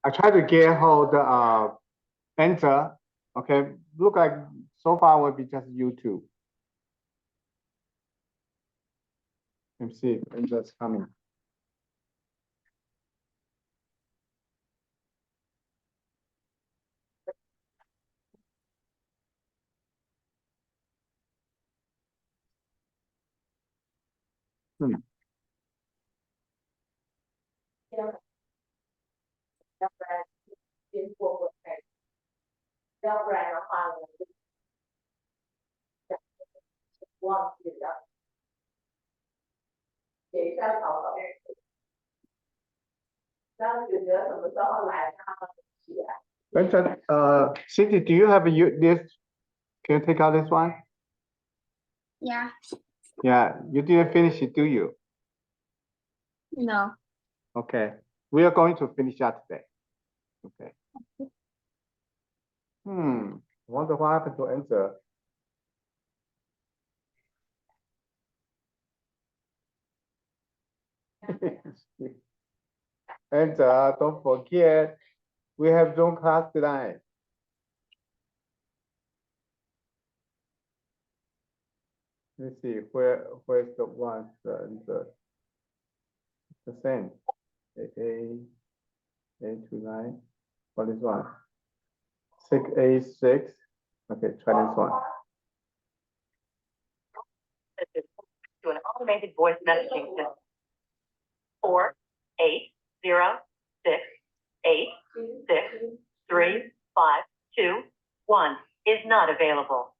I try to get hold enter. Okay, look like so far will be just YouTube. Let me see if enter's coming. Hmm. Enter, Cindy, do you have this? Can you take out this one? Yeah. Yeah, you didn't finish it, do you? No. Okay, we are going to finish that today. Okay. I wonder what happened to enter. And don't forget, we have Zoom class tonight. Let's see, where's the one, the same. A29. What is one? 6A6. Okay, try this one. To an automated voice messaging system. 48068635521 is not available.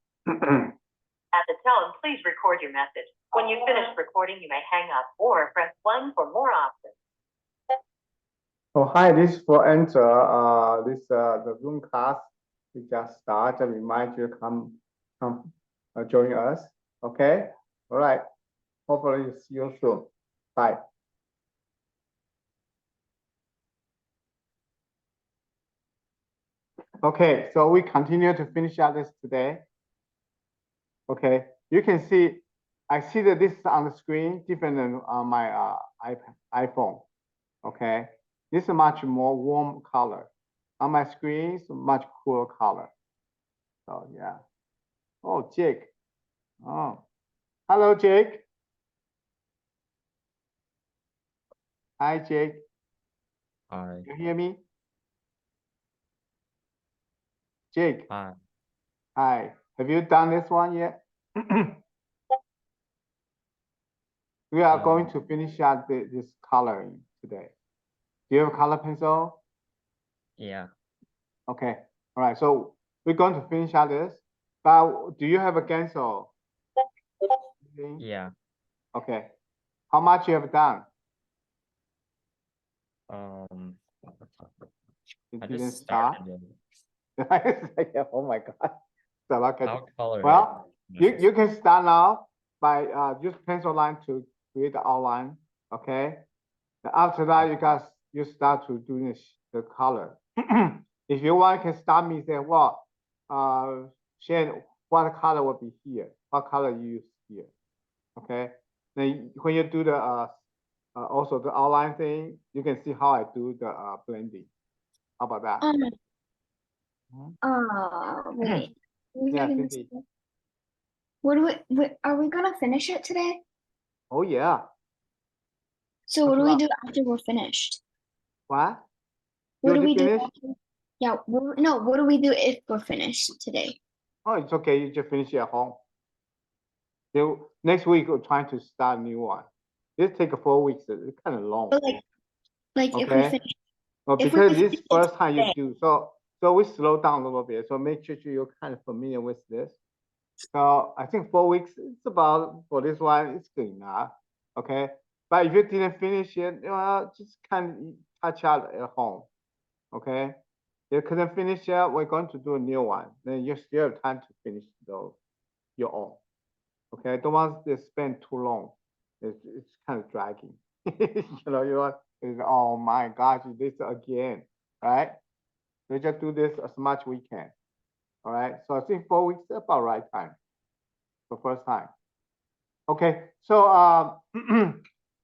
At the tone, please record your message. When you finish recording, you may hang up or press 1 for more options. Oh, hi, this is for enter. The Zoom class we just started. I remind you to come join us. Okay. All right. Hopefully see you soon. Bye. Okay, so we continue to finish out this today. Okay, you can see, I see that this is on the screen different than on my iPhone. Okay, this is a much more warm color. On my screen, it's a much cooler color. So yeah. Oh, Jake. Oh, hello, Jake. Hi, Jake. Hi. You hear me? Jake. Hi. Hi. Have you done this one yet? We are going to finish out this coloring today. Do you have a color pencil? Yeah. Okay. All right. So we're going to finish out this. But do you have a Gamsol? Yeah. Okay. How much you have done? I didn't just start. Oh my God. So I'll color well, it. you can start now by use pencil line to create the outline. Okay. After that, you start to do the color. If you want, you can start me say, well, Shane, what color will be here? What color you use here? Okay. Then when you do the also the outline thing, you can see how I do the blending. How about that? Wait. Yeah, Cindy. Are we gonna finish it today? Oh yeah. So what do we do after we're finished? What? What do we do finish? after? Yeah, no, what do we do if we're finished today? Oh, it's okay. You just finish it at home. Next week we're trying to start a new one. This take 4 weeks. It's kind of long. But like if we finish. Well, if because we this finish first time you today. do, so we slow down a little bit. So make sure you're kind of familiar with this. So I think 4 weeks, it's about, for this one, it's good enough. Okay. But if you didn't finish it, just kind of touch out at home. Okay. If you couldn't finish it, we're going to do a new one. Then you still have time to finish those your own. Okay. Don't want to spend too long. It's kind of dragging. You want, oh my gosh, this again, right? We just do this as much we can. All right. So I think 4 weeks is about right time. The first time. Okay. So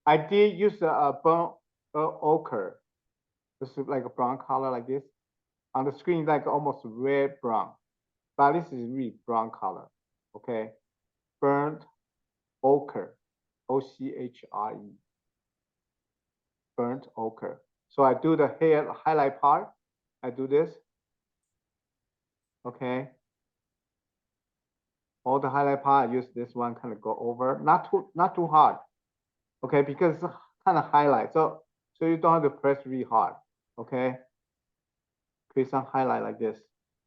I did use a burnt ochre. This is like a brown color like this. On the screen, like almost red brown, but this is really brown color. Okay, burnt ochre, O-C-H-R-E, burnt ochre. So I do the hair highlight part. I do this. Okay. All the highlight part, I use this one, kind of go over, not too hard. Okay, because it's kind of highlight, so you don't have to press really hard. Okay. Create some highlight like this.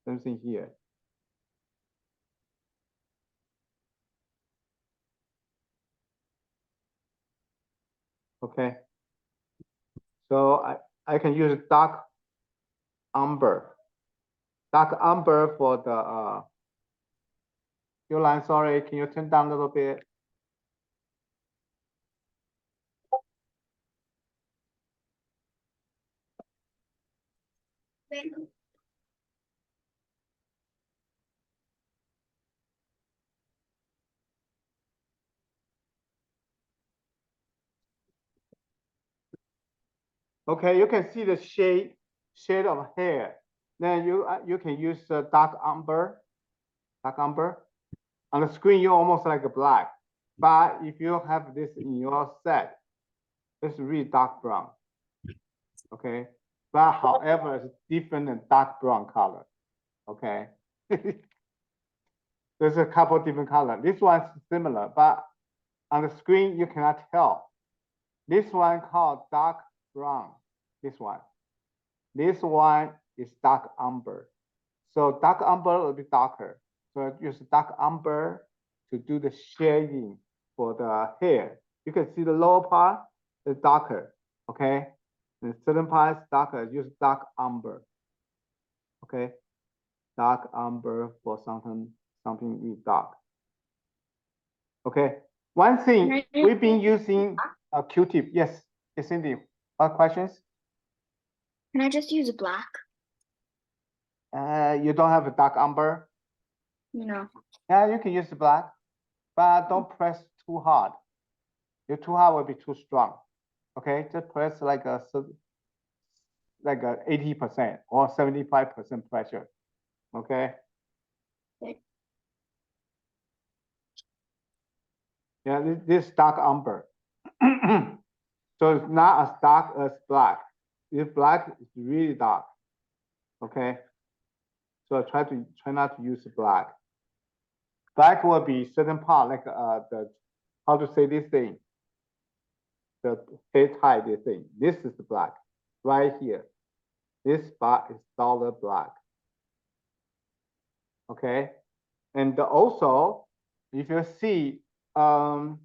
Same thing here. Okay. So I can use dark umber. Dark umber for the your line, sorry, can you turn down a little bit? Okay, you can see the shade of hair. Then you can use dark umber. On the screen, you're almost like a black. But if you have this in your set, it's really dark brown. Okay. But however, it's different than dark brown color. Okay. There's a couple different colors. This one's similar, but on the screen, you cannot tell. This one called dark brown. This one. This one is dark umber. So dark umber will be darker. So I use dark umber to do the shading for the hair. You can see the lower part is darker, okay? And certain parts darker, use dark umber, okay? Dark umber for something really dark. Okay, one thing we've been using a Q-tip. Yes, Cindy, what questions? Can I just use a black? You don't have a dark umber? No. Yeah, you can use the black, but don't press too hard. If too hard will be too strong. Okay, just press like a 80% or 75% pressure. Okay. Okay. Yeah, this dark umber. So it's not as dark as black. If black is really dark. Okay. So try not to use black. Black will be certain part like the how to say this thing. The hair tie this thing. This is the black right here. This spot is solid black. Okay, and also if you see the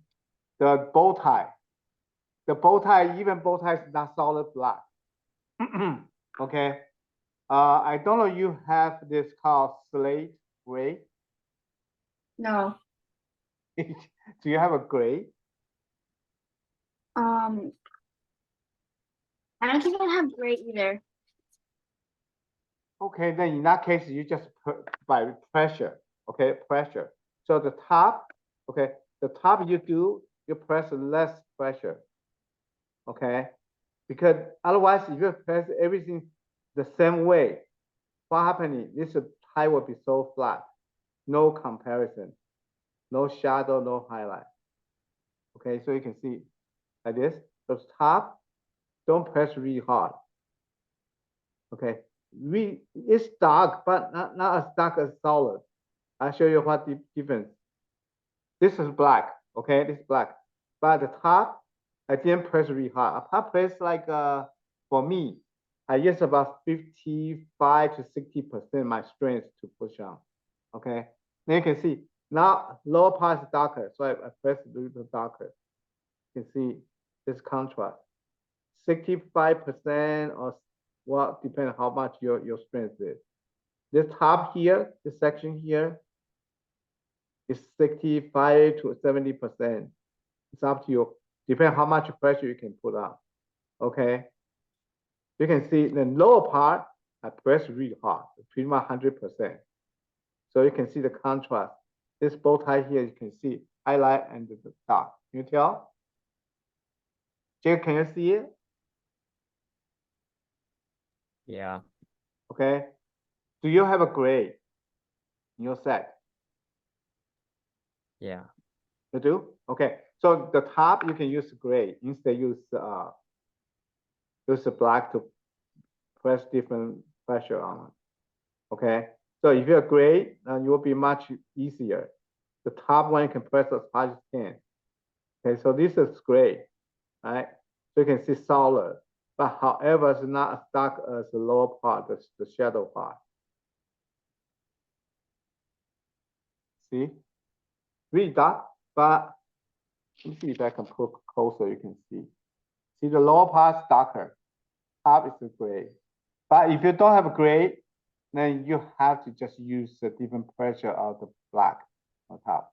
bow tie, even bow tie is not solid black. Okay, I don't know you have this called slate gray. No. Do you have a gray? I don't think I have gray either. Okay, then in that case, you just put by pressure, okay, pressure. So the top, okay, the top you press less pressure, okay? Because otherwise, if you press everything the same way, what happening? This tie will be so flat, no comparison, no shadow, no highlight. Okay, so you can see like this, the top, don't press really hard, okay? It's dark, but not as dark as solid. I'll show you what the difference. This is black, okay? This is black. But the top, I didn't press really hard. I press like for me, I use about 55 to 60% my strength to push on. Okay. Then you can see now lower part is darker, so I press a little darker. You can see this contrast. 65% or well, depending how much your strength is. This top here, this section here is 65 to 70%. It's up to you. Depending how much pressure you can put on. Okay. You can see the lower part, I press really hard, pretty much 100%. So you can see the contrast. This bow tie here, you can see highlight and the dark. Can you tell? Jake, can you see it? Yeah. Okay. Do you have a gray in your set? Yeah. You do? Okay. So the top you can use gray instead use the black to press different pressure on it. Okay. So if you're gray, you will be much easier. The top one you can press as much as you can. Okay. So this is gray, right? So you can see solid, but however, it's not as dark as the lower part, the shadow part. See? Really dark, but let me see if I can put closer, you can see. See, the lower part is darker, top is gray. But if you don't have a gray, then you have to just use a different pressure of the black on top.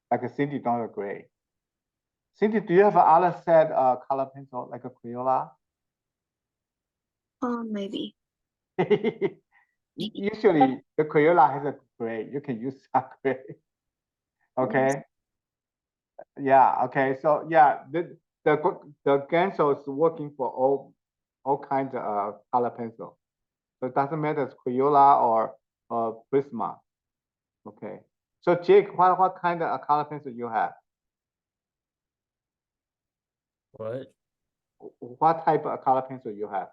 Like a Cindy don't have a gray. Cindy, do you have other set color pencil, like a Crayola? Maybe. Usually the Crayola has a gray. You can use that gray. Okay. Yeah. Okay. So yeah, the Gamsol is working for all kinds of color pencil. So it doesn't matter it's Crayola or Prisma. Okay. So Jake, what kind of color pencil you have? What? What type of color pencil you have?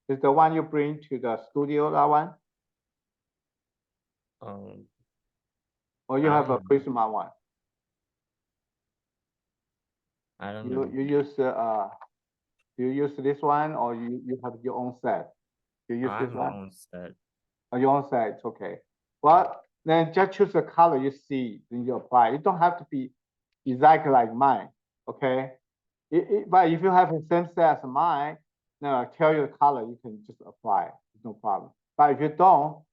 Is the one you bring to the studio that one? Or you I have a don't know. Prisma one? I don't know. You use do you use this one or you have your own set? You use I this have my one? own set. Or your own set, it's okay. Well, then just choose the color you see, then you apply. It don't have to be exactly like mine, okay? But if you have the same set as mine, then I tell you the color, you can just apply. It's no problem. But if you don't,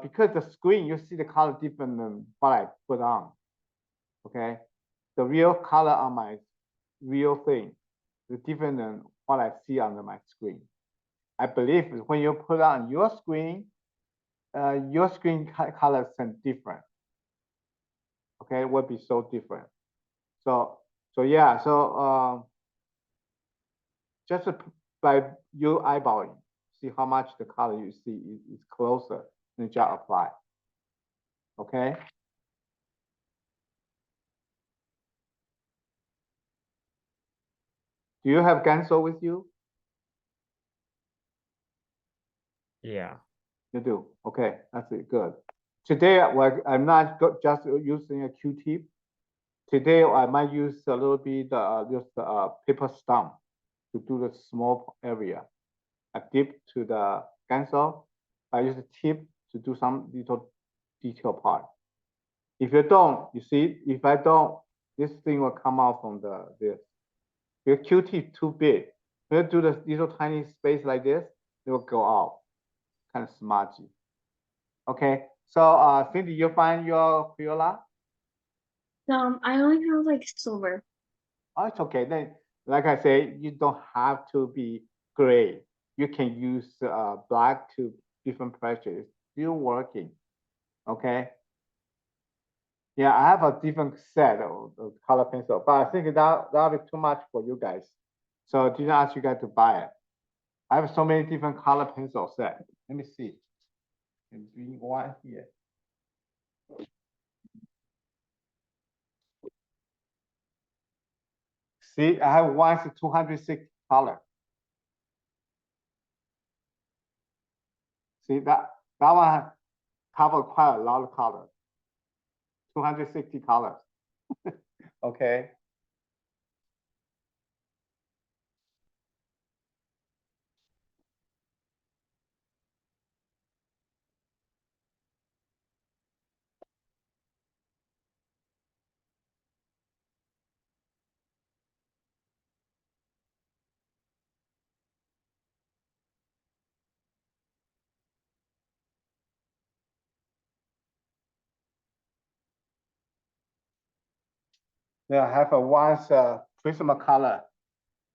because the screen, you see the color different than what I put on, okay? The real color on my real thing is different than what I see on my screen. I believe when you put on your screen colors are different. Okay, it will be so different. So yeah, so just by you eyeballing, see how much the color you see is closer, then just apply. Okay. Do you have Gamsol with you? Yeah. You do. Okay, that's it. Good. Today, I'm not just using a Q-tip. Today, I might use a little bit just paper stump to do the small area. I dip to the Gamsol. I use a tip to do some little detail part. If you don't, you see, if I don't, this thing will come out from this. Your Q-tip too big. When you do the little tiny space like this, it will go out, kind of smudgy. Okay, so Cindy, you find your Crayola? I only have like silver. Oh, it's okay. Then, like I say, you don't have to be gray. You can use black to different pressures. Still working. Okay. Yeah, I have a different set of color pencil, but I think that'll be too much for you guys. So I didn't ask you guys to buy it. I have so many different color pencil set. Let me see. And bring one here. See, I have one 260 color. See that one cover quite a lot of colors. 260 colors. Okay. Then I have a once Prisma color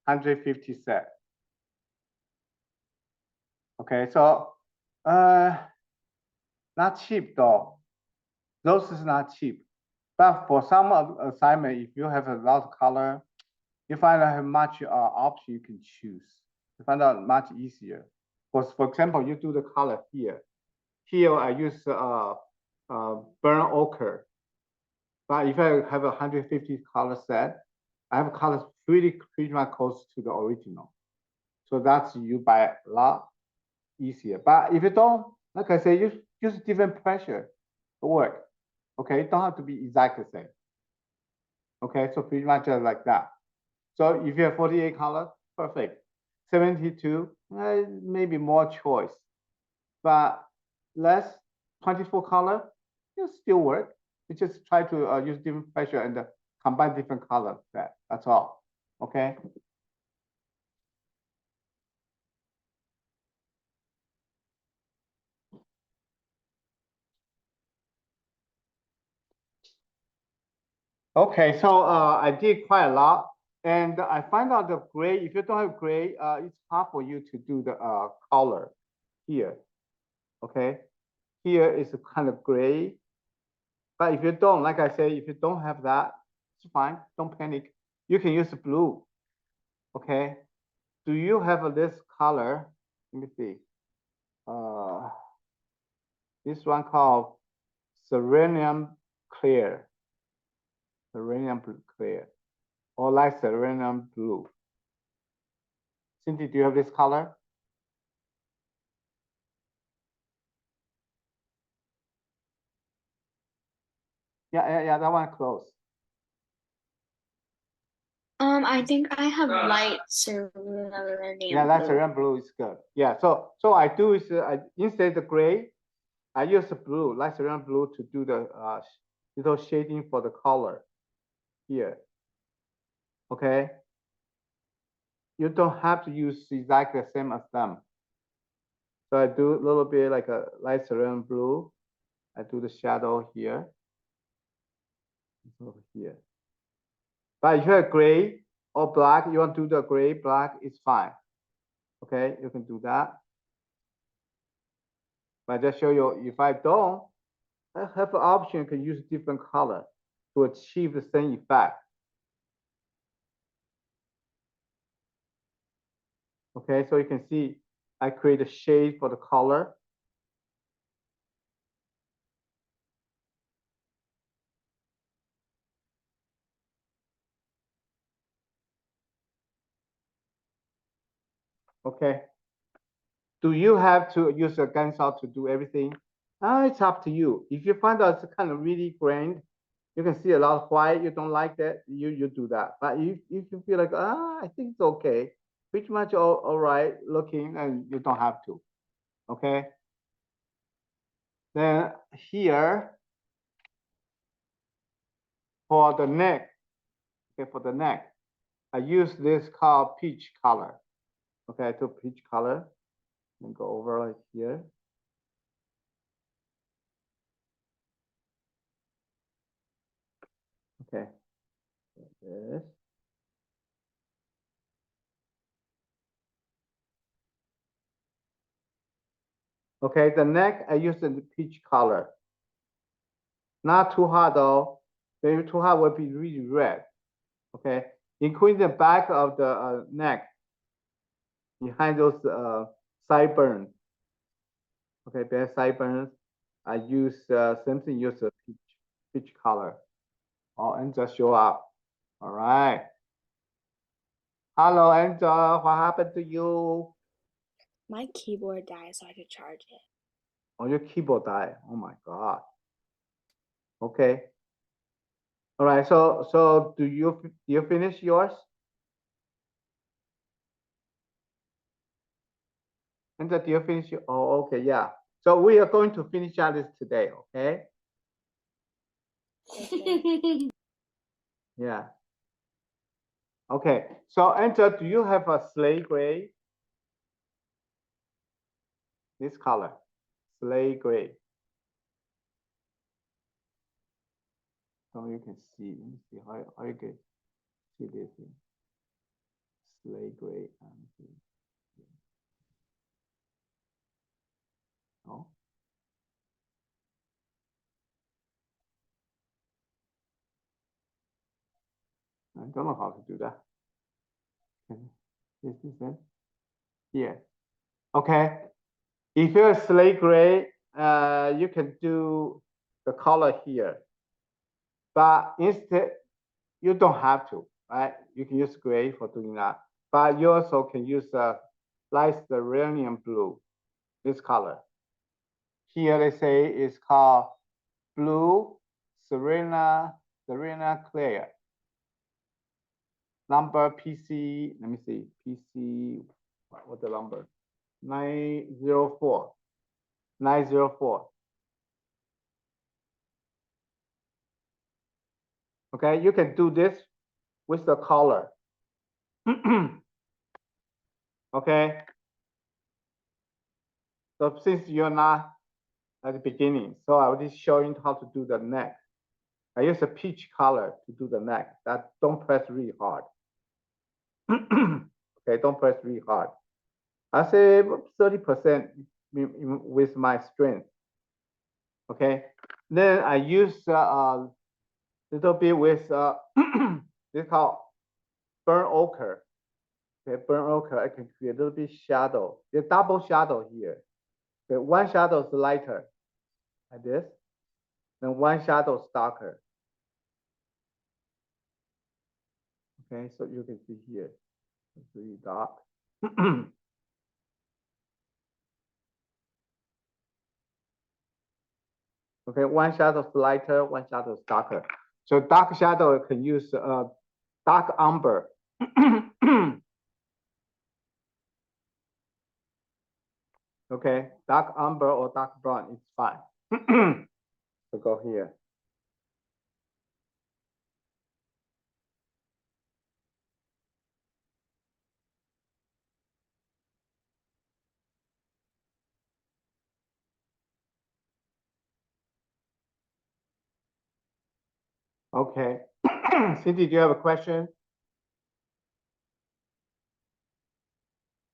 150 set. Okay, so not cheap though. Those is not cheap. But for some assignment, if you have a lot of color, you find out how much option you can choose. You find out much easier. For example, you do the color here. Here I use burnt ochre. But if I have a 150 color set, I have colors pretty much close to the original. So that's you buy a lot easier. But if you don't, like I say, use different pressure to work. Okay, it don't have to be exactly the same. Okay, so pretty much just like that. So if you have 48 colors, perfect. 72, maybe more choice. But less 24 color, it still work. You just try to use different pressure and combine different colors. That's all. Okay. Okay, so I did quite a lot, and I find out the gray. If you don't have gray, it's hard for you to do the color here. Okay, here is a kind of gray, but if you don't, like I say, if you don't have that, it's fine. Don't panic. You can use blue. Okay, do you have this color? Let me see. This one called Serenium Clear. Serenium Clear, or like Serenium Blue. Cindy, do you have this color? Yeah, that one close. I think I have light cerulean Yeah, that blue. Serenium Blue is good. Yeah, so I do is instead the gray, I use the blue, light Serenium Blue to do the little shading for the color here. Okay. You don't have to use exactly the same as them. So I do a little bit like a light Serenium Blue. I do the shadow here. Over here. But if you have gray or black, you want to do the gray, black, it's fine. Okay, you can do that. But I just show you, if I don't, I have an option, you can use different color to achieve the same effect. Okay, so you can see I create a shade for the color. Okay. Do you have to use a Gamsol to do everything? It's up to you. If you find out it's kind of really grand, you can see a lot of white, you don't like that, you do that. But if you feel like, I think it's okay, pretty much all right looking, and you don't have to. Okay. Then here, for the neck, okay, for the neck, I use this called peach color. Okay, I took peach color and go over like here. Okay, like this. Okay, the neck, I use the peach color. Not too hot though. Maybe too hot would be really red. Okay, including the back of the neck, behind those sideburns. Okay, behind sideburns, I use something use a peach color. Oh, and just show up. All right. Hello, Angel. What happened to you? My keyboard died, so I could charge it. Oh, your keyboard died. Oh my God. Okay. All right. So do you finish yours? Angel, do you finish? Oh, okay. Yeah. So we are going to finish out this today. Okay. Yeah. Okay. So Angel, do you have a slate gray? This color, slate gray. So you can see. Let me see how you can see this thing. Slate gray. Oh. I don't know how to do that. This is it. Here. Okay. If you're slate gray, you can do the color here. But instead, you don't have to, right? You can use gray for doing that. But you also can use light cerulean blue, this color. Here they say it's called blue Serena Clear. Number PC, let me see, PC, what's the number? 904. 904. Okay, you can do this with the color. Okay. So since you're not at the beginning, so I will just show you how to do the neck. I use a peach color to do the neck. That don't press really hard. Okay, don't press really hard. I say 30% with my strength. Okay, then I use a little bit with this called burnt ochre. Okay, burnt ochre. I can create a little bit shadow. There's double shadow here. Okay, one shadow is lighter, like this. Then one shadow is darker. Okay, so you can see here, it's really dark. Okay, one shadow is lighter, one shadow is darker. So dark shadow you can use dark umber. Okay, dark umber or dark brown, it's fine. So go here. Okay. Cindy, do you have a question?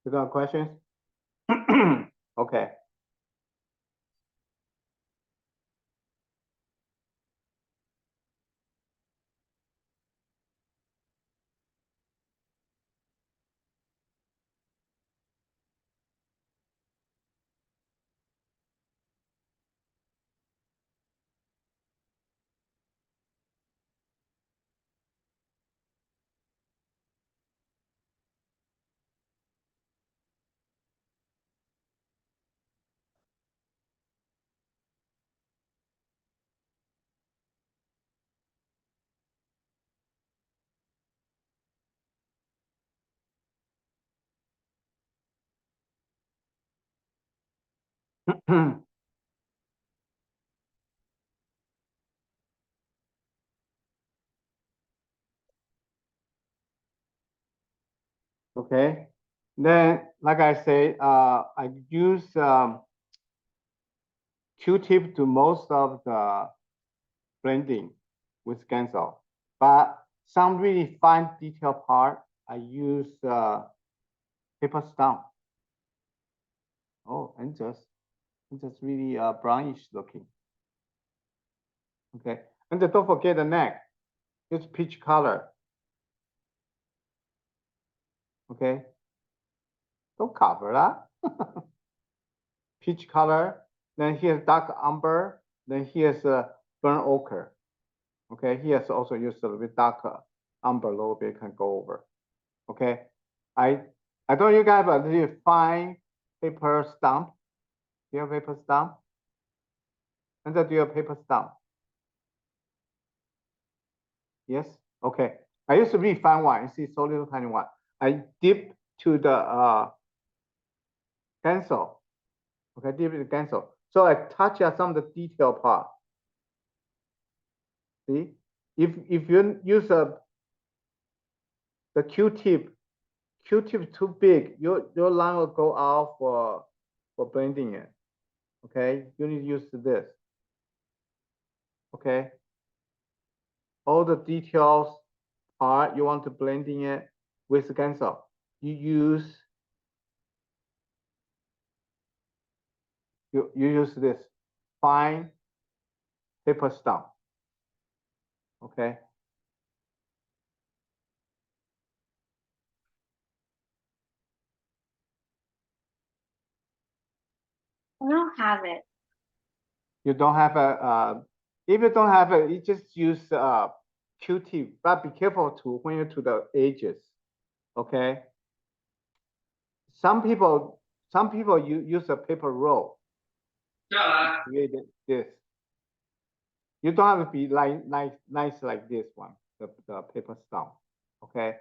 You got questions? Okay. Okay. Then, like I say, I use Q-tip to most of the blending with Gamsol. But some really fine detail part, I use paper stump. Oh, and just really brownish looking. Okay, and then don't forget the neck. It's peach color. Okay, don't cover that. Peach color. Then here's dark umber. Then here's burnt ochre. Okay, here's also used a little bit darker umber, a little bit can go over. Okay, I don't you guys have a fine paper stump. Do you have paper stump? And then do you have paper stump? Yes. Okay. I used to be fine one. You see, so little tiny one. I dip to the Gamsol. Okay, dip to the Gamsol. So I touch some of the detail part. See, if you use the Q-tip too big, your line will go out for blending it. Okay, you need to use this. Okay, all the details part you want to blending it with the Gamsol. You use this fine paper stump. Okay. I don't have it. You don't have a, if you don't have it, you just use Q-tip, but be careful to when you're to the edges, okay? Some people use a paper roll. Create this. You don't have to be like nice like this one, the paper stump, okay?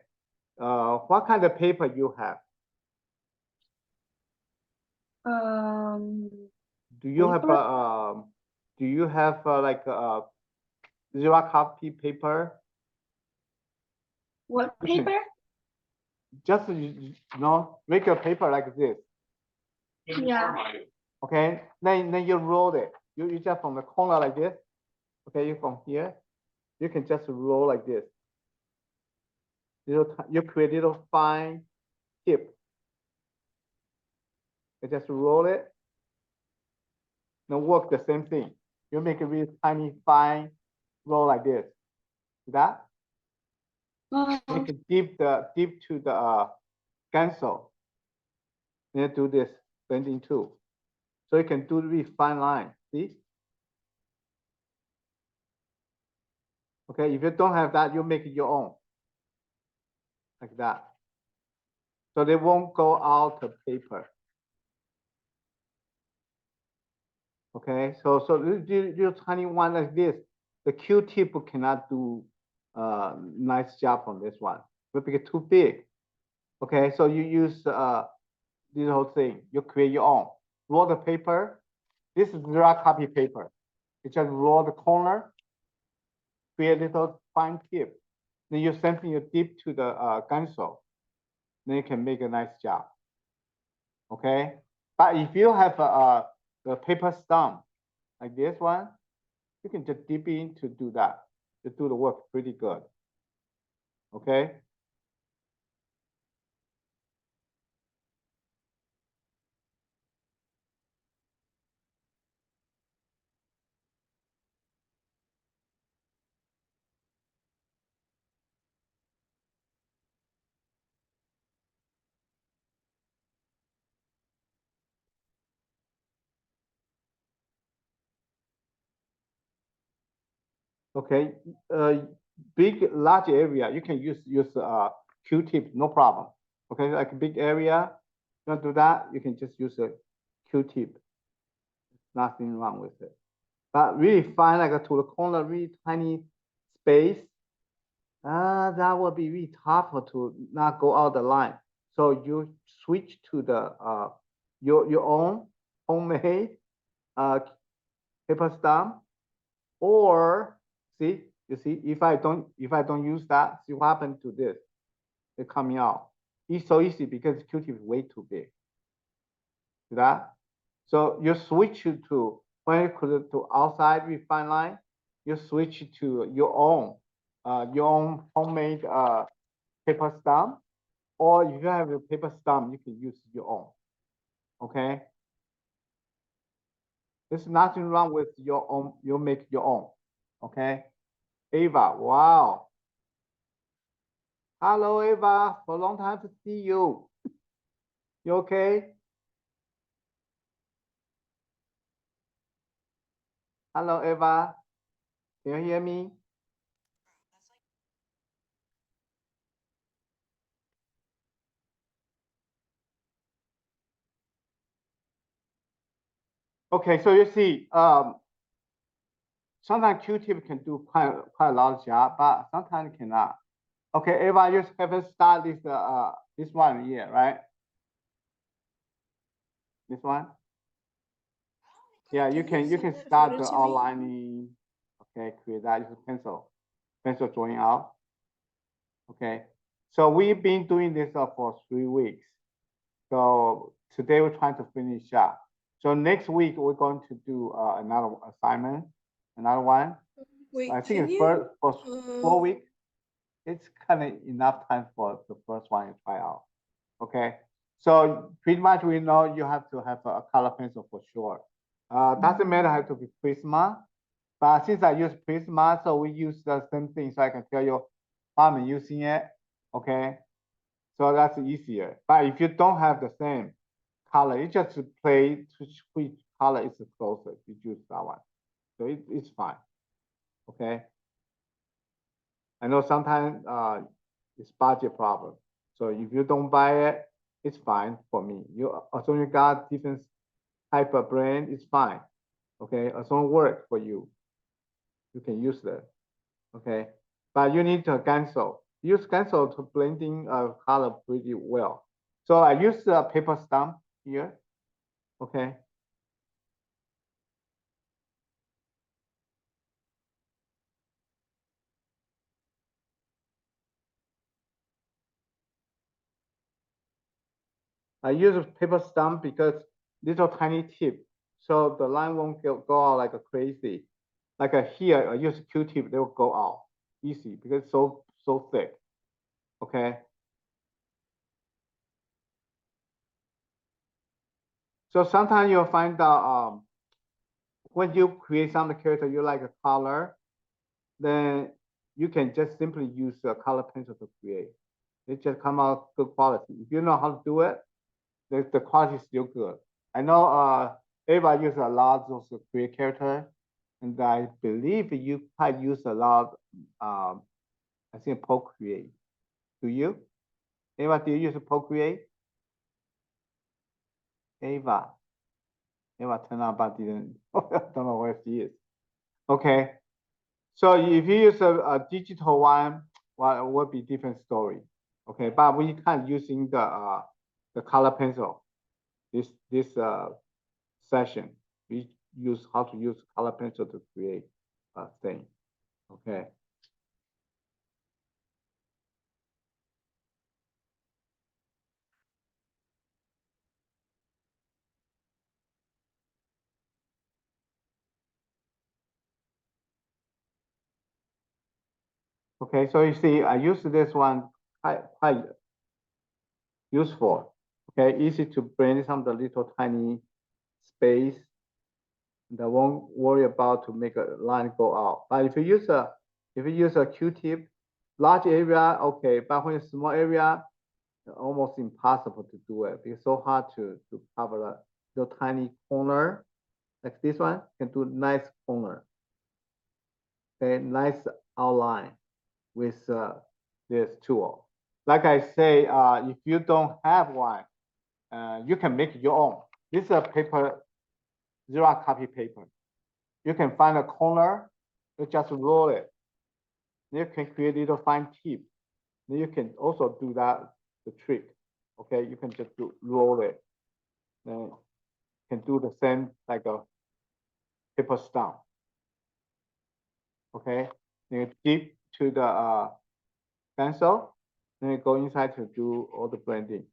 What kind of paper you have? Do you have Paper? like a zero copy paper? What You can paper? just make a paper like this. Yeah. Okay, then you roll it. You just from the corner like this. Okay, you from here, you can just roll like this. You create little fine tip. You just roll it. Now work the same thing. You make a really tiny fine roll like this. See that? You can dip to the Gamsol. Then do this bending too. So you can do really fine line. See? Okay, if you don't have that, you make it your own. Like that. So they won't go out of paper. Okay, so you tiny one like this, the Q-tip cannot do nice job on this one. Will be too big. Okay, so you use this whole thing. You create your own. Roll the paper. This is zero copy paper. You just roll the corner, create a little fine tip. Then you send you dip to the Gamsol. Then you can make a nice job. Okay, but if you have the paper stump like this one, you can just dip in to do that. To do the work pretty good. Okay. Okay. Big large area you can use Q-tip, no problem. Okay, like a big area, you want to do that, you can just use a Q-tip. Nothing wrong with it. But really fine, like to the corner, really tiny space. That would be really tough to not go out the line. So you switch to the your own homemade paper stump, or see, you see, if I don't use that, see what happened to this? It's coming out. It's so easy because Q-tip is way too big. See that? So you switch to when you put to outside refine line, you switch to your own homemade paper stump, or if you have a paper stump, you can use your own. Okay. There's nothing wrong with your own. You make your own. Okay. Ava, wow. Hello, Ava. For a long time to see you. You okay? Hello, Ava. Can you hear me? Okay, so you see, sometimes Q-tip can do quite a lot of job, but sometimes cannot. Okay, Ava, you haven't started this one yet, right? This one? Yeah, you can start the outlining. Okay, create that. Use pencil drawing out. Okay, so we've been doing this for 3 weeks. So today we're trying to finish up. So next week we're going to do another assignment, another one. Wait, I think can it's you? for 4 weeks. It's kind of enough time for the first one to try out. Okay, so pretty much we know you have to have a color pencil for sure. Doesn't matter have to be Prisma, but since I use Prisma, so we use the same thing. So I can tell you how I'm using it. Okay, so that's easier. But if you don't have the same color, you just play to which color is closer, you choose that one. So it's fine. Okay. I know sometimes it's budget problem. So if you don't buy it, it's fine for me. As long as you got different type of brand, it's fine. Okay, as long as it work for you, you can use that. Okay, but you need to Gamsol. Use Gamsol to blending color pretty well. So I use the paper stump here. Okay. I use a paper stump because little tiny tip, so the line won't go out like a crazy. Like here, I use Q-tip, they will go out easy because it's so thick. Okay. So sometimes you'll find that when you create some character you like a color, then you can just simply use a color pencil to create. It just come out good quality. If you know how to do it, the quality is still good. I know everybody use a lot of those create character, and I believe you probably use a lot. I think Procreate. Do you? Ava, do you use Procreate? Ava turned out but didn't. Don't know where she is. Okay. So if you use a digital one, well, it would be different story. Okay, but we can't using the color pencil. This session, we use how to use color pencil to create a thing. Okay. Okay, so you see, I use this one quite useful. Okay, easy to blend some of the little tiny space. That won't worry about to make a line go out. But if you use a Q-tip, large area, okay, but when it's small area, almost impossible to do it because it's so hard to cover the tiny corner. Like this one can do nice corner. Okay, nice outline with this tool. Like I say, if you don't have one, you can make your own. This is a paper, Xerox copy paper. You can find a corner, you just roll it. You can create little fine tip. Then you can also do that, the trick. Okay, you can just roll it. Then you can do the same like a paper stump. Okay, then you dip to the pencil, then you go inside to do all the blending.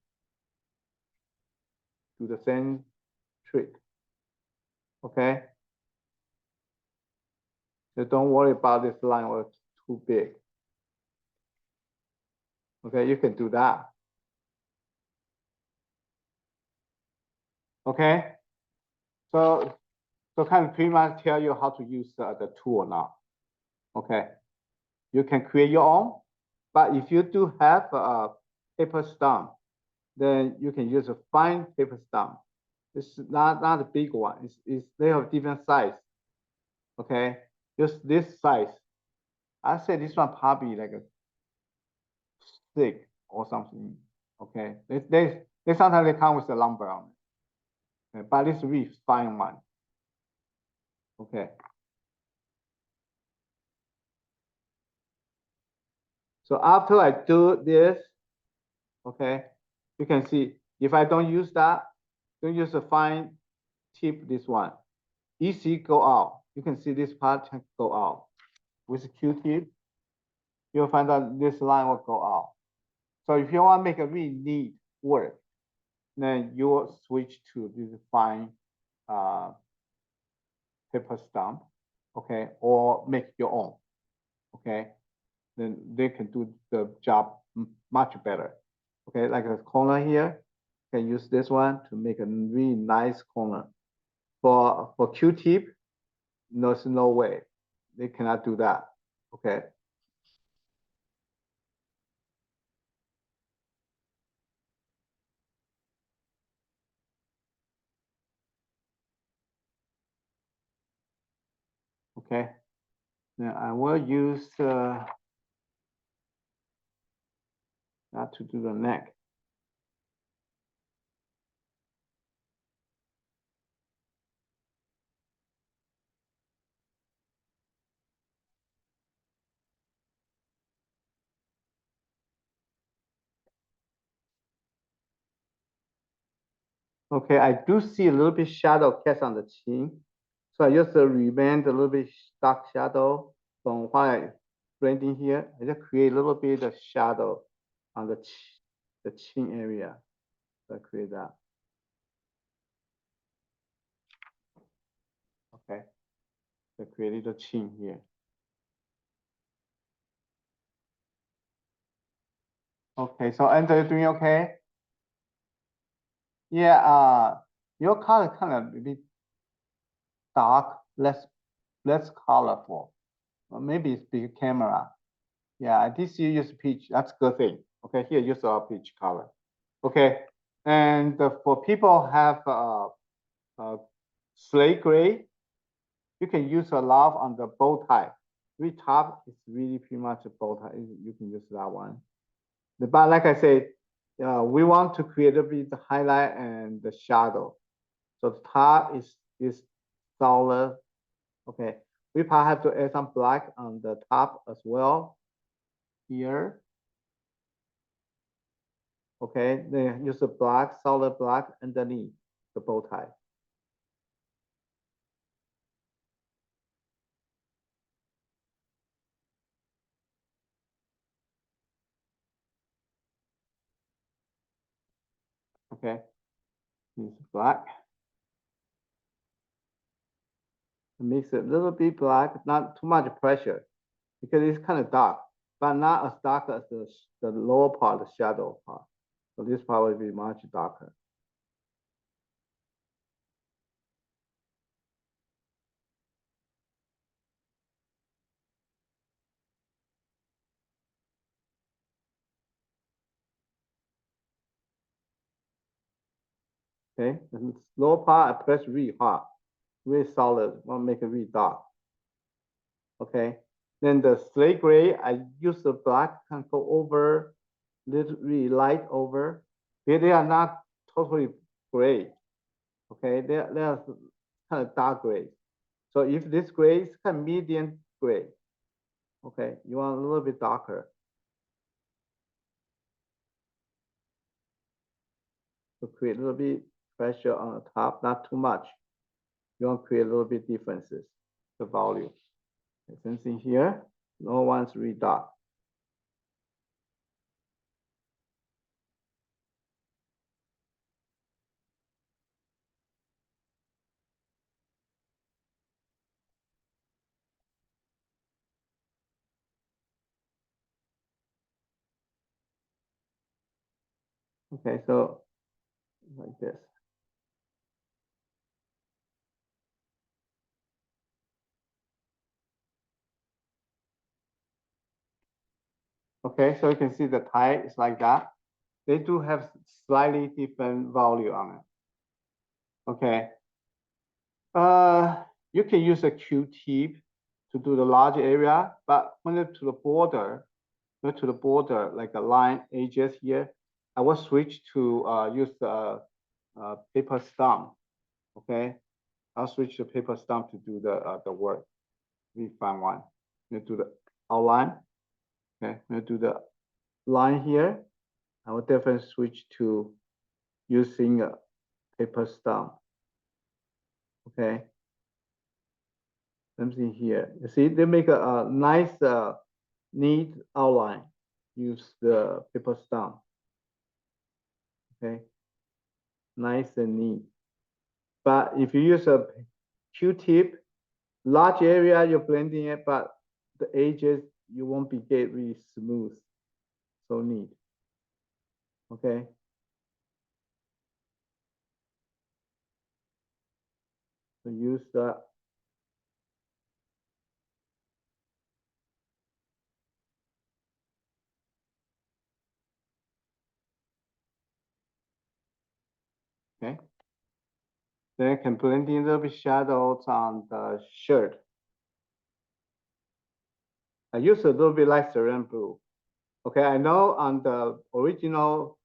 Do the same trick. Okay. So don't worry about this line or it's too big. Okay, you can do that. Okay. So kind of pretty much tell you how to use the tool now. Okay. You can create your own, but if you do have a paper stump, then you can use a fine paper stump. It's not a big one. They have different size. Okay, just this size. I say this one probably like a stick or something. Okay, they sometimes they come with a lumber on it, okay, but it's really fine one. Okay. So after I do this, okay, you can see if I don't use that, don't use a fine tip, this one, easy go out. You can see this part can go out. With a Q-tip, you'll find that this line will go out. So if you want to make a really neat work, then you will switch to this fine paper stump, okay, or make your own, okay. Then they can do the job much better. Okay, like a corner here, you can use this one to make a really nice corner. For Q-tip, there's no way. They cannot do that. Okay. Okay. Now I will use that to do the neck. Okay, I do see a little bit shadow cast on the chin. So I just remained a little bit dark shadow from what I blending here. I just create a little bit of shadow on the chin area. So I create that. Okay, so I created the chin here. Okay, so Andrew, you doing okay? Yeah, your color kind of a bit dark, less colorful. Or maybe it's big camera. Yeah, this you use peach. That's a good thing. Okay, here use our peach color. Okay, and for people have slate gray, you can use a lot on the bow tie. Very top is really pretty much a bow tie. You can use that one. But like I said, we want to create a bit the highlight and the shadow. So the top is solid. Okay, we probably have to add some black on the top as well. Here. Okay, then use a black, solid black underneath the bow tie. Okay, use black. Mix it a little bit black, not too much pressure, because it's kind of dark, but not as dark as the lower part, the shadow part. So this part will be much darker. Okay, and the lower part I press really hard, really solid, want to make it really dark. Okay, then the slate gray, I use the black can go over, little really light over. They are not totally gray. Okay, they are kind of dark gray. So if this gray is kind of medium gray, okay, you want a little bit darker. To create a little bit pressure on the top, not too much. You want to create a little bit differences, the volume. Same thing here, no one's really dark. Okay, so like this. Okay, so you can see the tie is like that. They do have slightly different volume on it. Okay. You can use a Q-tip to do the large area, but when it's to the border, like the line edges here, I will switch to use the paper stump. Okay, I'll switch to paper stump to do the work. We find one. You do the outline. Okay, you do the line here. I will definitely switch to using a paper stump. Okay. Something here. You see, they make a nice, neat outline. Use the paper stump. Okay, nice and neat. But if you use a Q-tip, large area you're blending it, but the edges you won't be get really smooth, so neat. Okay. So use that. Okay. Then I can blend in a little bit shadows on the shirt. I use a little bit like cyan blue. Okay, I know on the original,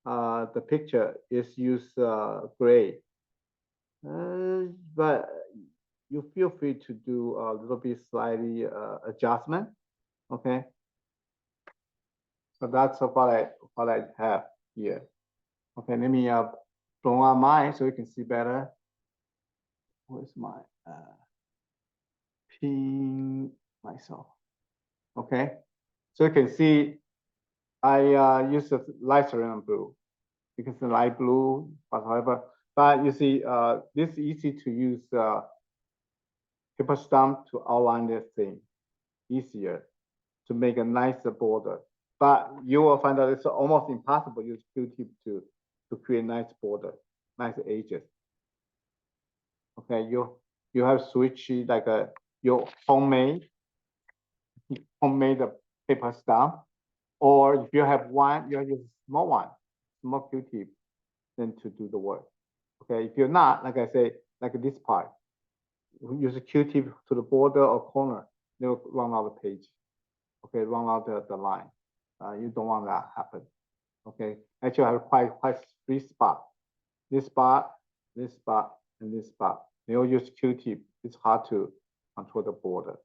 the picture is use gray. But you feel free to do a little bit slightly adjustment. Okay. So that's what I have here. Okay, let me blow on mine so you can see better. Where's my pin myself? Okay, so you can see I use the light cyan blue because the light blue, whatever. But you see, this is easy to use paper stump to outline this thing, easier to make a nicer border. But you will find out it's almost impossible to use Q-tip to create nice border, nice edges. Okay, you have switch like your homemade paper stump, or if you have one, you use small one, small Q-tip, then to do the work. Okay, if you're not, like I say, like this part, use a Q-tip to the border or corner, they'll run out the page. Okay, run out the line. You don't want that happen. Okay, actually I have quite 3 spots. This spot, this spot, and this spot. They all use Q-tip. It's hard to control the border.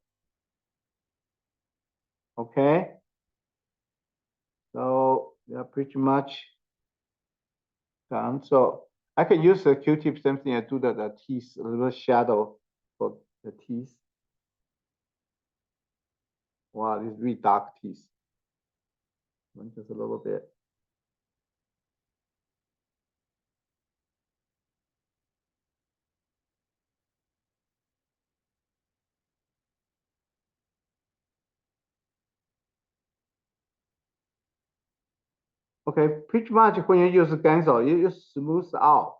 Okay. So they're pretty much done. So I can use the Q-tip, same thing. I do the teeth, a little shadow for the teeth. Wow, these really dark teeth. Just a little bit. Okay, pretty much when you use Gamsol, you smooth out.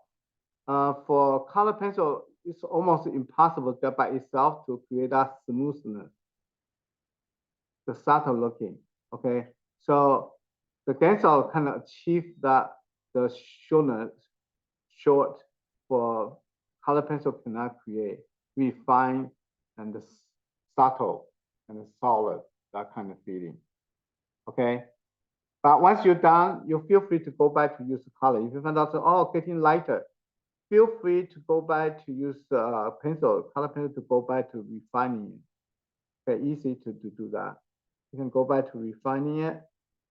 For color pencil, it's almost impossible just by itself to create that smoothness, the subtle looking. Okay, so the Gamsol kind of achieve that the short for color pencil cannot create, refine and subtle and solid, that kind of feeling. Okay. But once you're done, you feel free to go back to use the color. If you find out, oh, getting lighter, feel free to go back to use pencil, color pencil to go back to refining it. Okay, easy to do that. You can go back to refining it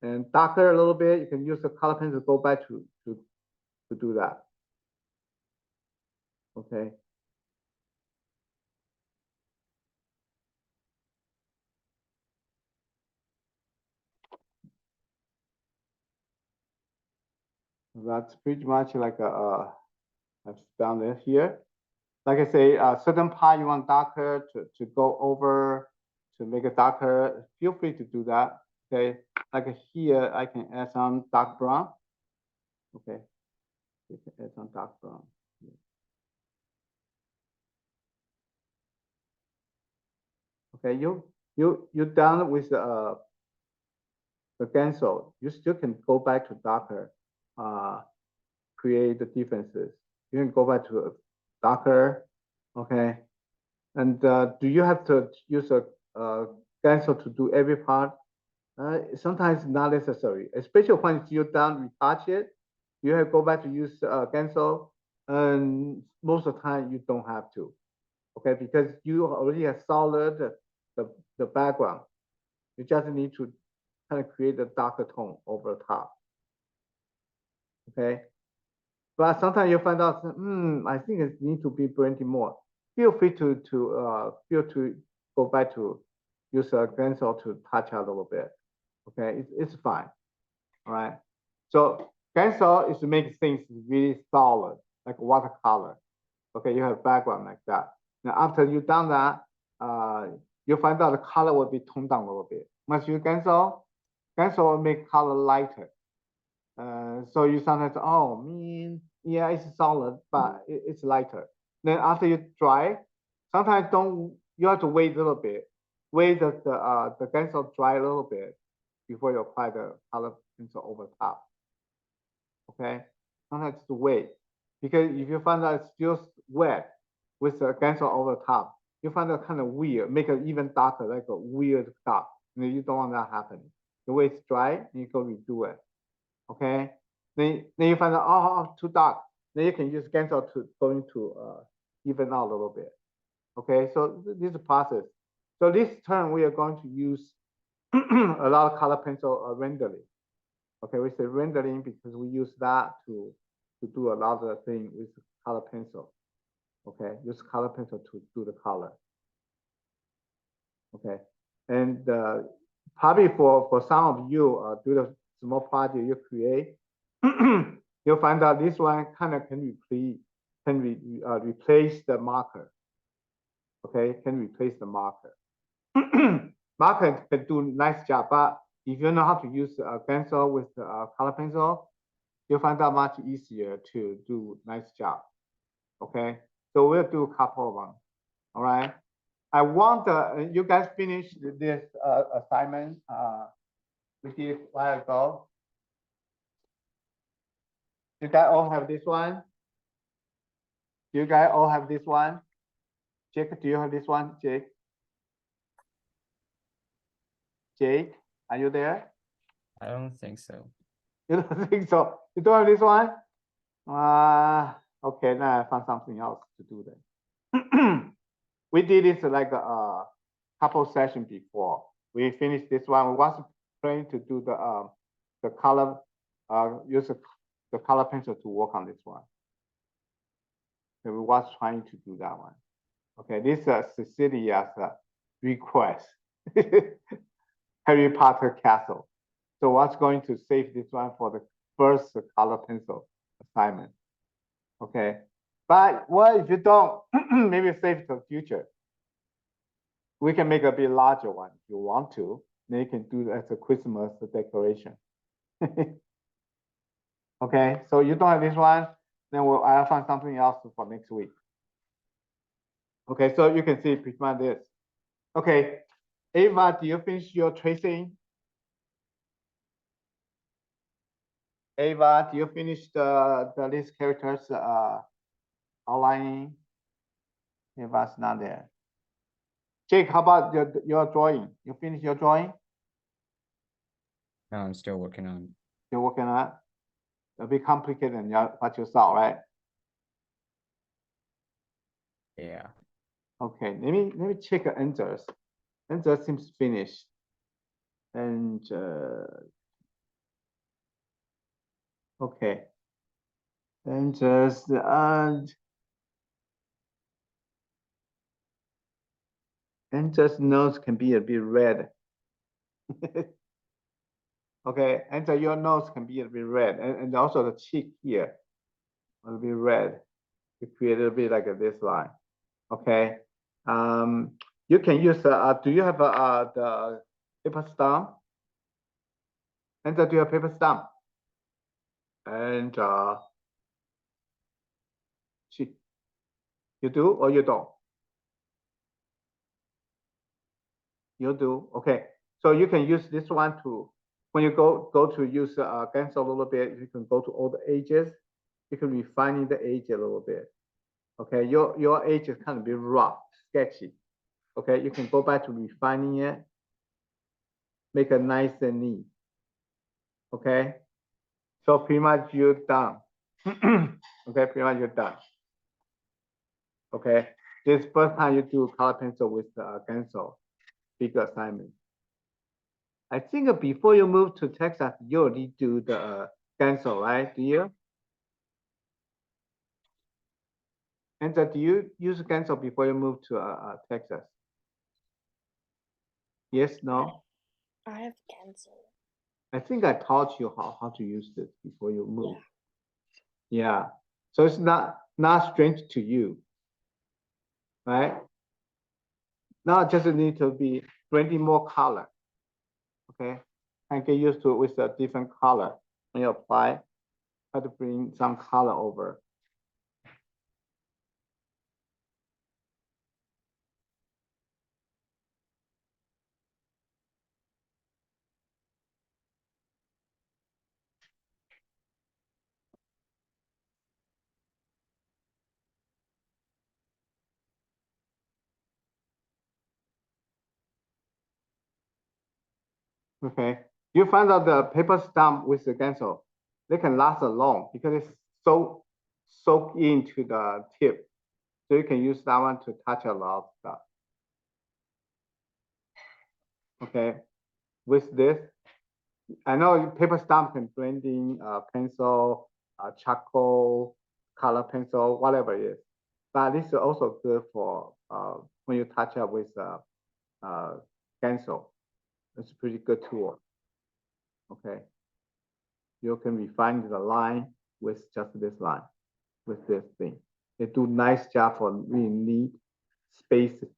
and darker a little bit. You can use the color pencil to go back to do that. Okay. That's pretty much like I've done it here. Like I say, certain part you want darker to go over to make it darker. Feel free to do that. Okay, like here I can add some dark brown. Okay, you can add some dark brown. Okay, you're done with the Gamsol. You still can go back to darker, create the differences. You can go back to darker. Okay, and do you have to use a Gamsol to do every part? Sometimes not necessary, especially when you're done retouch it. You have to go back to use Gamsol, and most of the time you don't have to. Okay, because you already have solid the background. You just need to kind of create a darker tone over the top. Okay, but sometimes you find out, I think it needs to be blending more. Feel free to go back to use a Gamsol to touch a little bit. Okay, it's fine. All right. So Gamsol is to make things really solid, like watercolor. Okay, you have background like that. Now after you've done that, you find out the color will be toned down a little bit. Once you Gamsol will make color lighter. So you sometimes, oh man, yeah, it's solid, but it's lighter. Then after you dry, sometimes you have to wait a little bit. Wait the Gamsol dry a little bit before you apply the color pencil over top. Okay, sometimes just wait, because if you find that it's still wet with the Gamsol over top, you find that kind of weird, make it even darker, like a weird dark. You don't want that happening. The way it's dry, you go redo it. Okay. Then you find out, oh, too dark. Then you can use Gamsol to going to even out a little bit. Okay, so this is a process. So this term we are going to use a lot of color pencil rendering. Okay, we say rendering because we use that to do a lot of things with color pencil. Okay, use color pencil to do the color. Okay, and probably for some of you do the small project you create, you'll find out this one kind of can replace the marker. Okay, can replace the marker. Marker can do nice job, but if you know how to use a pencil with color pencil, you'll find out much easier to do nice job. Okay, so we'll do a couple of them. All right. I want you guys finish this assignment we did a while ago. You guys all have this one? You guys all have this one? Jake, do you have this one, Jake? Jake, are you there? I don't think so. You don't think so? You don't have this one? Okay, now I found something else to do then. We did this like a couple sessions before. We finished this one. We was planning to do the color, use the color pencil to work on this one. So we was trying to do that one. Okay, this is Cecilia's request. Harry Potter Castle. So what's going to save this one for the first color pencil assignment? Okay, but what if you don't? Maybe save it for the future. We can make a bit larger one if you want to. Then you can do that as a Christmas decoration. Okay, so you don't have this one, then I'll find something else for next week. Okay, so you can see pretty much this. Okay, Ava, do you finish your tracing? Ava, do you finish the list characters outlining? Ava's not there. Jake, how about your drawing? You finish your drawing? No, I'm still working on. You're working on it? It'll be complicated than what you saw, right? Yeah. Okay, let me check answers. Answer seems finished. And okay. Answers and Answer's nose can be a bit red. Okay, Answer, your nose can be a bit red, and also the cheek here will be red to create a bit like this line. Okay, you can use do you have the paper stump? Answer, do you have paper stump? And cheek. You do or you don't? You do. Okay, so you can use this one to when you go to use Gamsol a little bit. You can go to all the edges. You can refine the edge a little bit. Okay, your edge is kind of be rough, sketchy. Okay, you can go back to refining it, make it nice and neat. Okay, so pretty much you're done. Okay, pretty much you're done. Okay, this first time you do color pencil with Gamsol, big assignment. I think before you move to Texas, you already do the Gamsol, right? Do you? And do you use Gamsol before you move to Texas? Yes, no? I have cancer. I think I taught you how to use this before you move. Yeah. So it's not strange to you, right? Now just need to be bringing more color. Okay. And get used to it with a different color. When you apply, try to bring some color over. Okay, you find out the paper stump with the Gamsol, they can last long because it's so soaked into the tip. So you can use that one to touch a lot of stuff. Okay, with this, I know paper stump can blend in pencil, charcoal, color pencil, whatever it is. But this is also good for when you touch up with Gamsol. It's a pretty good tool. Okay, you can refine the line with just this line, with this thing. They do nice job for really neat spaces.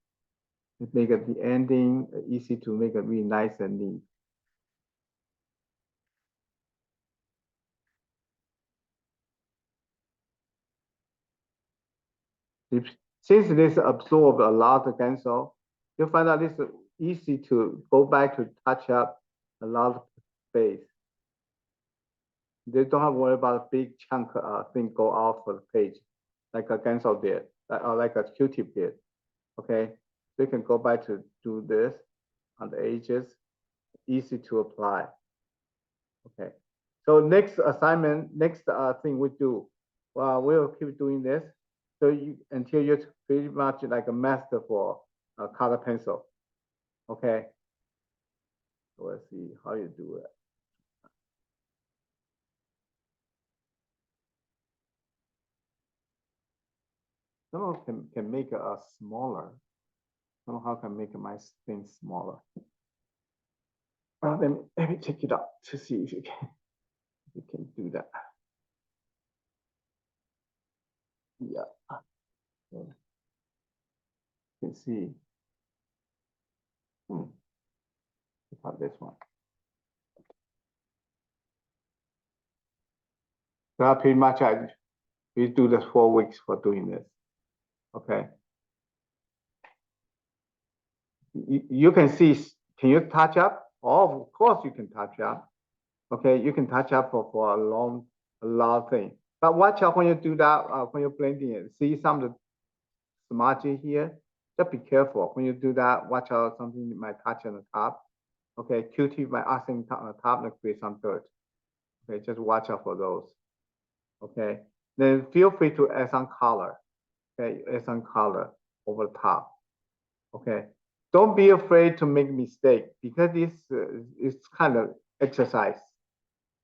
It make it the ending easy to make it really nice and neat. Since this absorb a lot of Gamsol, you find out it's easy to go back to touch up a lot of space. They don't have to worry about a big chunk thing go out for the page, like a Gamsol did, or like a Q-tip did. Okay, we can go back to do this on the edges, easy to apply. Okay, so next assignment, next thing we do, well, we'll keep doing this. So you until you're pretty much like a master for color pencil. Okay, so let's see how you do it. Someone can make it smaller. Somehow can make my thing smaller. Let me check it out to see if you can do that. Yeah. So, you can see. Check out this one. So pretty much we do this 4 weeks for doing this. Okay. You can see, can you touch up? Oh, of course you can touch up. Okay, you can touch up for a lot of things. But watch out when you do that, when you're blending it. See some of the smudging here? Just be careful. When you do that, watch out something might touch on the top. Okay, Q-tip might accidentally on the top and create some dirt. Okay, just watch out for those. Okay, then feel free to add some color. Okay, add some color over the top. Okay, don't be afraid to make mistake because this is kind of exercise.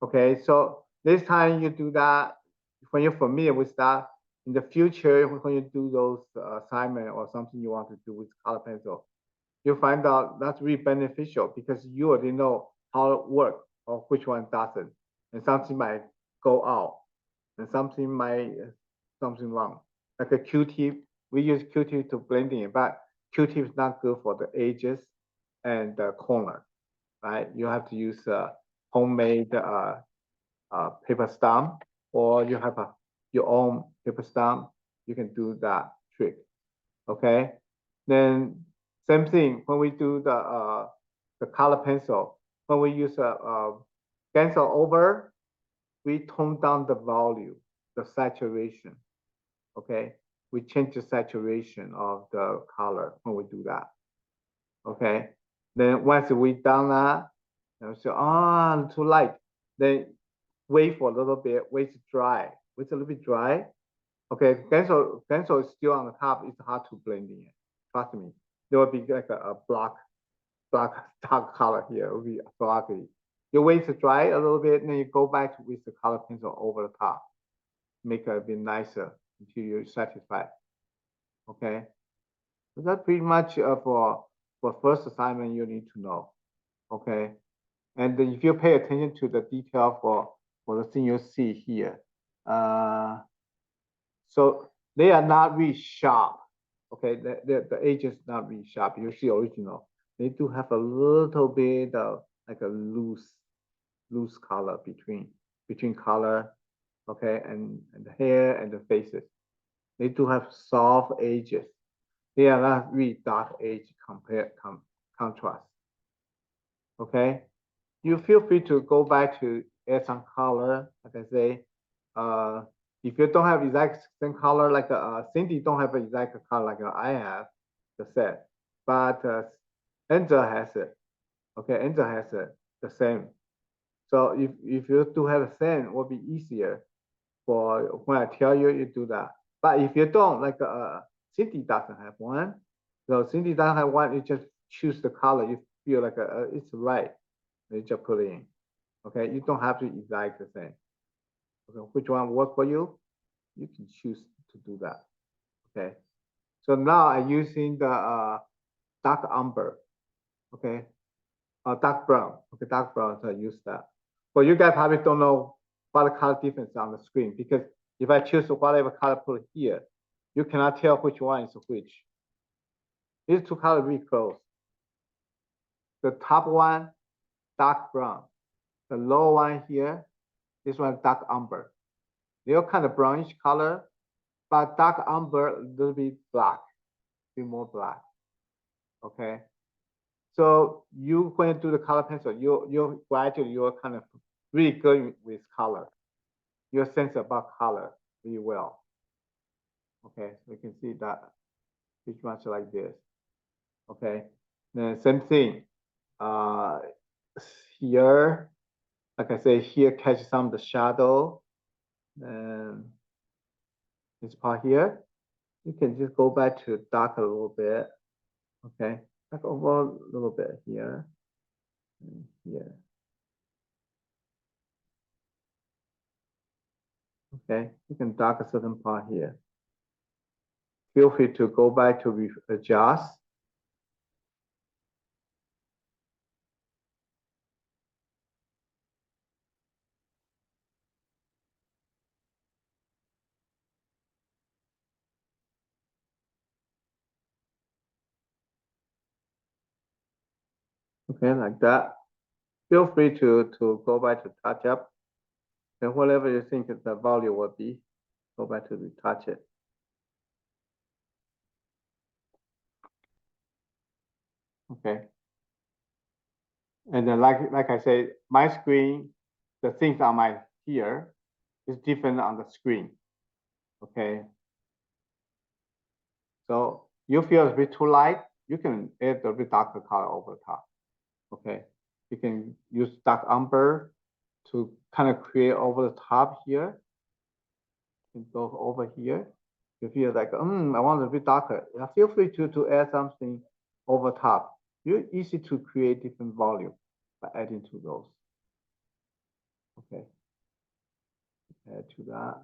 Okay, so this time you do that when you're familiar with that. In the future, when you do those assignment or something you want to do with color pencil, you find out that's really beneficial because you already know how it works or which one doesn't, and something might go out, and something might something wrong. Like a Q-tip, we use Q-tip to blend in, but Q-tip is not good for the edges and the corner, right? You have to use homemade paper stump, or you have your own paper stump. You can do that trick. Okay. Then same thing when we do the color pencil. When we use a pencil over, we tone down the volume, the saturation. Okay, we change the saturation of the color when we do that. Okay, then once we done that, and we say, oh, too light. Then wait for a little bit, wait to dry. Wait a little bit dry. Okay, pencil is still on the top. It's hard to blend in. Trust me, there will be like a black dark color here. It will be blocky. You wait to dry a little bit, and then you go back with the color pencil over the top. Make it a bit nicer until you're satisfied. Okay, so that's pretty much for first assignment you need to know. Okay, and if you pay attention to the detail for the thing you see here, so they are not really sharp. Okay, the edge is not really sharp. You see original. They do have a little bit of like a loose color between color, okay, and the hair and the faces. They do have soft edges. They are not really dark edge contrast. Okay, you feel free to go back to add some color. Like I say, if you don't have exact same color, like Cindy don't have exact color like I have the set, but Angel has it. Okay, Angel has it. the same. So if you do have the same, it will be easier for when I tell you, you do that. But if you don't, like Cindy doesn't have one. So Cindy doesn't have one, you just choose the color you feel like it's right. You just put it in. Okay, you don't have to exact the same. Okay, which one work for you? You can choose to do that. Okay. So now I'm using the dark umber. Okay. Dark brown. Okay, dark brown. So I use that. But you guys probably don't know what the color difference on the screen, because if I choose whatever color put here, you cannot tell which one is which. These two colors really close. The top one, dark brown. The lower one here, this one dark umber. They're kind of brownish color, but dark umber a little bit black, a bit more black. Okay. So you when you do the color pencil, you gradually you're kind of really good with color. Your sense about color really well. Okay, so you can see that pretty much like this. Okay, then same thing. Here, like I say, here catch some of the shadow. And this part here, you can just go back to dark a little bit. Okay, dark over a little bit here and here. Okay, you can dark a certain part here. Feel free to go back to adjust. Okay, like that. Feel free to go back to touch up. And whatever you think the value will be, go back to retouch it. Okay. And then like I said, my screen, the things on my here is different on the screen. Okay. So you feel it's a bit too light, you can add a bit darker color over the top. Okay. You can use dark umber to kind of create over the top here. You can go over here. You feel like, I want it a bit darker. Feel free to add something over top. You're easy to create different volume by adding to those. Okay. Add to that.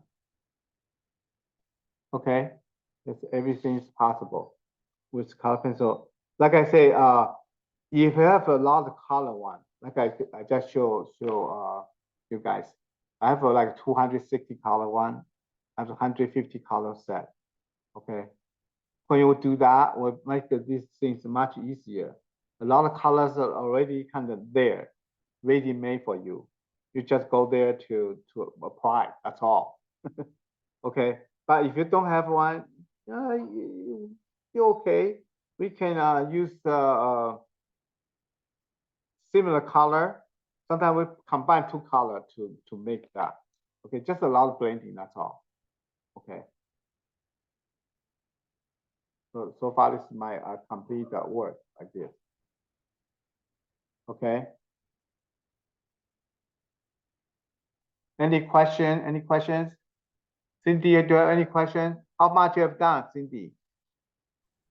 Okay. Everything is possible with color pencil. Like I say, if you have a lot of color one, like I just show you guys, I have like 260 color one, I have 150 color set. Okay. When you do that, will make these things much easier. A lot of colors are already kind of there, ready made for you. You just go there to apply. That's all. Okay. But if you don't have one, you're okay. We can use similar color. Sometimes we combine two colors to make that. Okay, just a lot of blending. That's all. Okay. So far, this is my complete work like this. Okay. Any question? Any questions? Cindy, do you have any questions? How much you have done, Cindy?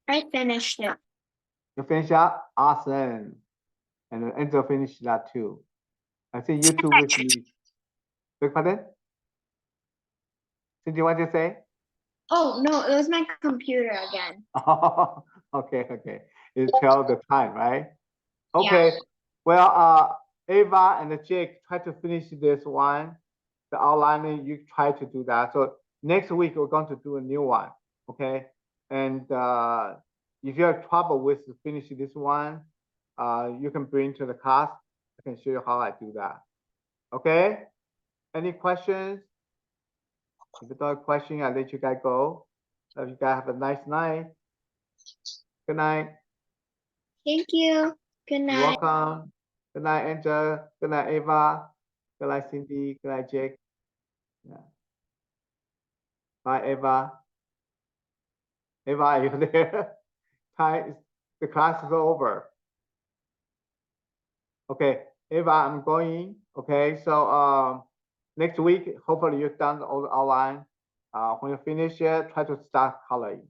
I finished it. You finished that? Awesome. And Angel finished that too. I see you two with me. Beg pardon? Cindy, what did you say? Oh, no, it was my computer again. Oh, okay, okay. You tell the time, right? Okay. Well, Ava and Jake try to finish this one. The outlining, you try to do that. So next week we're going to do a new one. Okay. And if you have trouble with finishing this one, you can bring to the class. I can show you how I do that. Okay. Any questions? If you don't have a question, I'll let you guys go. So you guys have a nice night. Good night. Thank you. Good You're night. welcome. Good night, Angel. Good night, Ava. Good night, Cindy. Good night, Jake. Yeah. Bye, Ava. Ava, are you there? Time, the class is over. Okay. Eva, I'm going. Okay, so next week, hopefully you've done all the outline. When you finish it, try to start coloring.